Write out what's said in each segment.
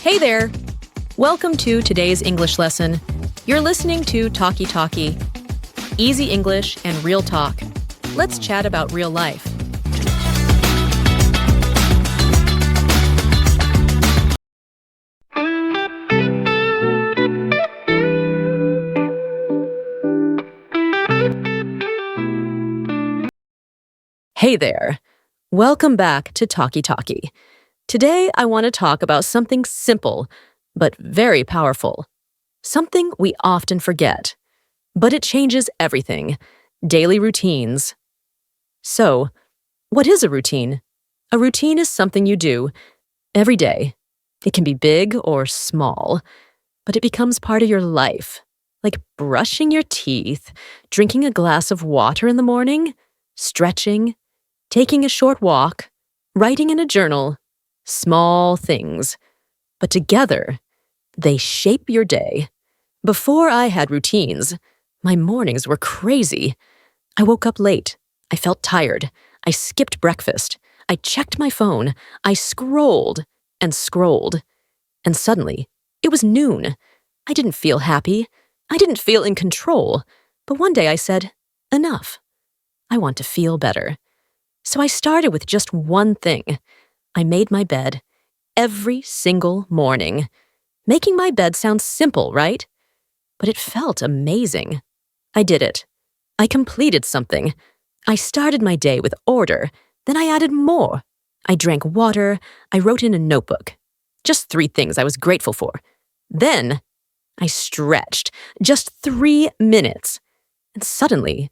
Hey there! Welcome to today's English lesson. You're listening to Talkie Talkie. Easy English and real talk. Let's chat about real life. Hey there! Welcome back to Talkie Talkie. Today I want to talk about something simple, but very powerful. Something we often forget. But it changes everything. Daily routines. So, what is a routine? A routine is something you do every day. It can be big or small, but it becomes part of your life. Like brushing your teeth, drinking a glass of water in the morning, stretching, taking a short walk, writing in a journal. Small things. But together, they shape your day. Before I had routines, my mornings were crazy. I woke up late. I felt tired. I skipped breakfast. I checked my phone. I scrolled and scrolled. And suddenly, it was noon. I didn't feel happy. I didn't feel in control. But one day I said, enough. I want to feel better. So I started with just one thing. I made my bed every single morning. Making my bed sounds simple, right? But it felt amazing. I did it. I completed something. I started my day with order. Then I added more. I drank water. I wrote in a notebook. Just 3 things I was grateful for. Then I stretched. Just 3 minutes. And suddenly,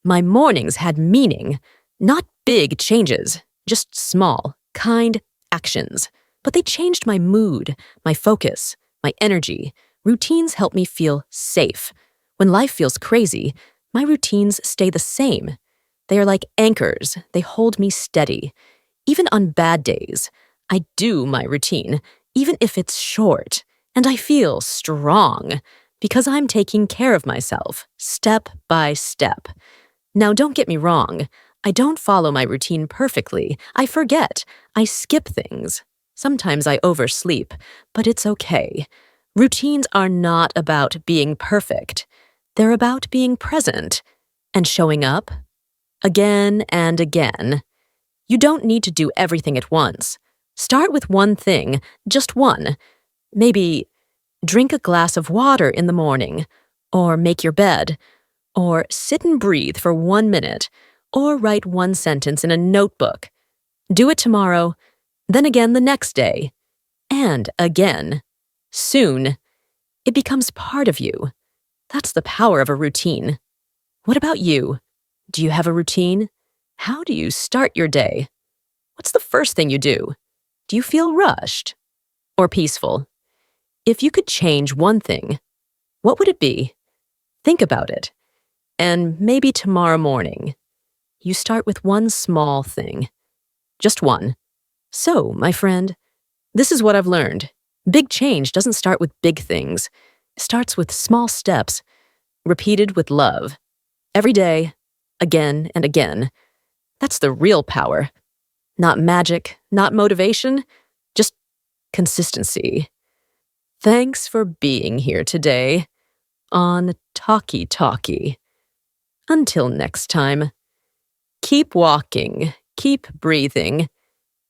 my mornings had meaning. Not big changes, just small, kind actions. But they changed my mood, my focus, my energy. Routines help me feel safe. When life feels crazy, my routines stay the same. They are like anchors. They hold me steady. Even on bad days, I do my routine, even if it's short. And I feel strong because I'm taking care of myself, step by step. Now, don't get me wrong. I don't follow my routine perfectly. I forget. I skip things. Sometimes I oversleep, but it's okay. Routines are not about being perfect. They're about being present and showing up again and again. You don't need to do everything at once. Start with one thing, just one. Maybe drink a glass of water in the morning, or make your bed, or sit and breathe for 1 minute, or write 1 sentence in a notebook. Do it tomorrow, then again the next day, and again. Soon, it becomes part of you. That's the power of a routine. What about you? Do you have a routine? How do you start your day? What's the first thing you do? Do you feel rushed or peaceful? If you could change one thing, what would it be? Think about it. And maybe tomorrow morning, you start with one small thing. Just one. So, my friend, this is what I've learned. Big change doesn't start with big things. It starts with small steps, repeated with love. Every day, again and again. That's the real power. Not magic, not motivation, just consistency. Thanks for being here today on Talkie Talkie. Until next time, keep walking, keep breathing,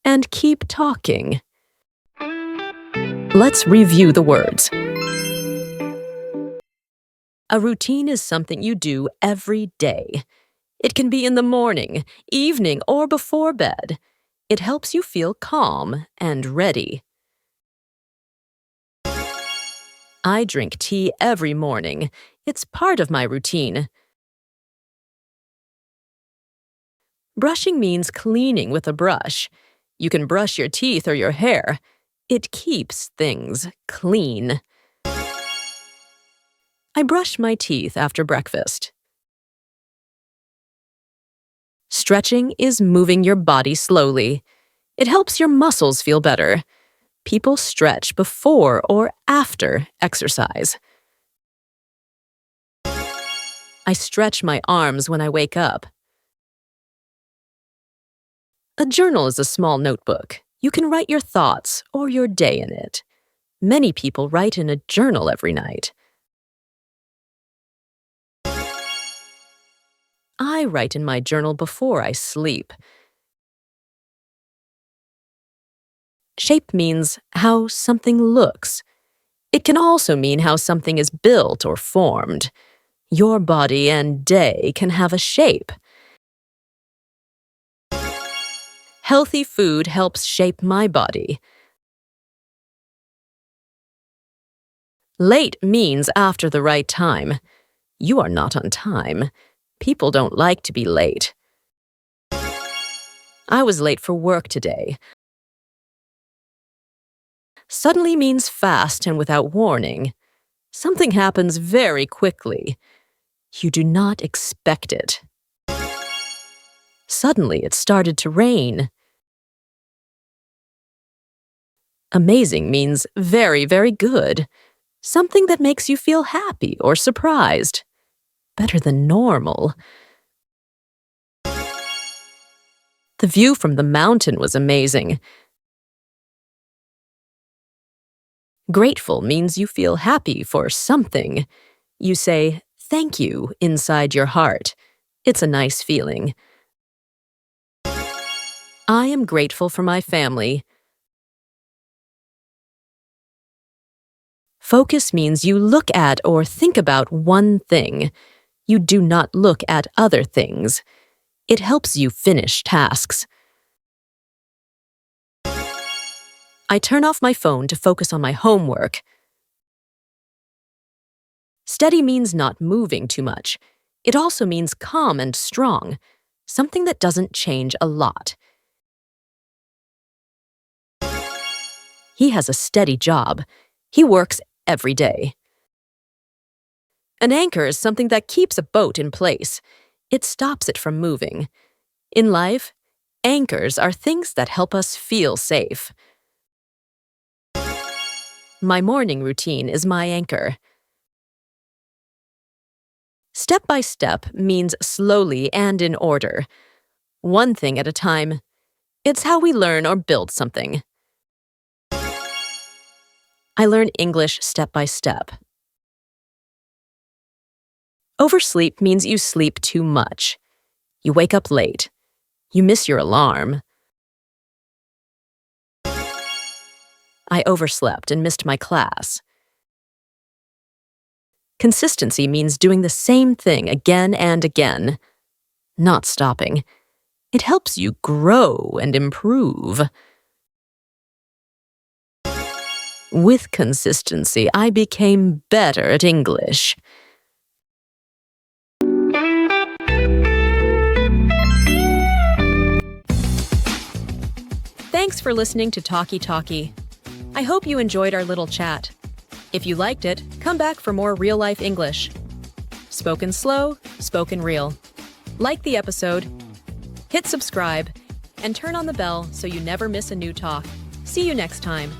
and keep talking. Let's review the words. A routine is something you do every day. It can be in the morning, evening, or before bed. It helps you feel calm and ready. I drink tea every morning. It's part of my routine. Brushing means cleaning with a brush. You can brush your teeth or your hair. It keeps things clean. I brush my teeth after breakfast. Stretching is moving your body slowly. It helps your muscles feel better. People stretch before or after exercise. I stretch my arms when I wake up. A journal is a small notebook. You can write your thoughts or your day in it. Many people write in a journal every night. I write in my journal before I sleep. Shape means how something looks. It can also mean how something is built or formed. Your body and day can have a shape. Healthy food helps shape my body. Late means after the right time. You are not on time. People don't like to be late. I was late for work today. Suddenly means fast and without warning. Something happens very quickly. You do not expect it. Suddenly it started to rain. Amazing means very, very good. Something that makes you feel happy or surprised. Better than normal. The view from the mountain was amazing. Grateful means you feel happy for something. You say, "Thank you," inside your heart. It's a nice feeling. I am grateful for my family. Focus means you look at or think about one thing. You do not look at other things. It helps you finish tasks. I turn off my phone to focus on my homework. Steady means not moving too much. It also means calm and strong, something that doesn't change a lot. He has a steady job. He works every day. An anchor is something that keeps a boat in place. It stops it from moving. In life, anchors are things that help us feel safe. My morning routine is my anchor. Step by step means slowly and in order. One thing at a time. It's how we learn or build something. I learn English step by step. Oversleep means you sleep too much. You wake up late. You miss your alarm. I overslept and missed my class. Consistency means doing the same thing again and again, not stopping. It helps you grow and improve. With consistency, I became better at English. Thanks for listening to Talkie Talkie. I hope you enjoyed our little chat. If you liked it, come back for more real-life English. Spoken slow, spoken real. Like the episode, hit subscribe, and turn on the bell so you never miss a new talk. See you next time.